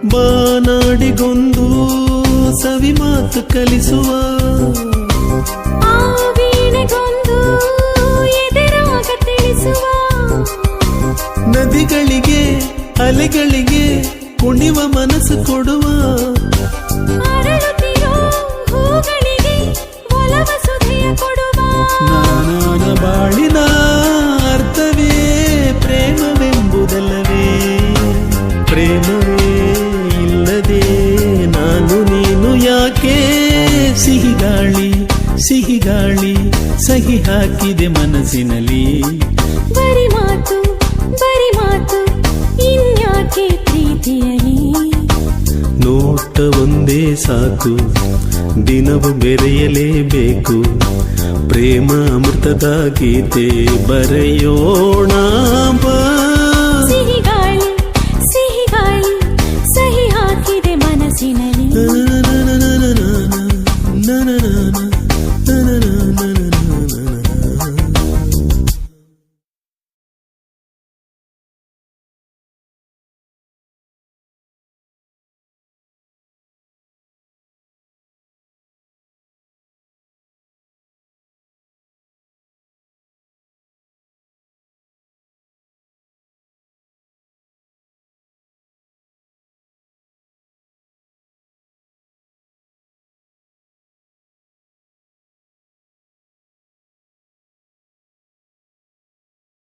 ಬಾನಾಡಿಗೊಂದು ಸವಿ ಮಾತು ಕಲಿಸುವ ಆ ವೀಣೆಗೊಂದು ಎದೆರಾಗ ತಿಳಿಸುವ ನದಿಗಳಿಗೆ ಅಲೆಗಳಿಗೆ ಕುಣಿವ ಮನಸ್ಸು ಕೊಡುವ ಅರಳುತ್ತಿರೋ ಹೂಗಳಿಗೆ ಒಲವ ಸುಧೆಯ ಕೊಡುವ ನಾನಾನ ಬಾಳಿನ ಅರ್ಥವೇ ಪ್ರೇಮವೆಂಬುದಲ್ಲವೇ ಪ್ರೇಮವೇ ಇಲ್ಲದೆ ನಾನು ನೀನು ಯಾಕೆ ಸಿಹಿಗಾಳಿ ಸಿಹಿಗಾಳಿ ಸಹಿ ಹಾಕಿದೆ ಮನಸ್ಸಿನಲ್ಲಿ ಬರಿ ಮಾತು ಇನ್ಯಾಕೆ ಪ್ರೀತಿಯಲಿ ನೋಟ ಒಂದೇ ಸಾಕು ದಿನವು ಬೆರೆಯಲೇಬೇಕು ಪ್ರೇಮ ಅಮೃತದ ಗೀತೆ ಬರೆಯೋಣ ಬಾ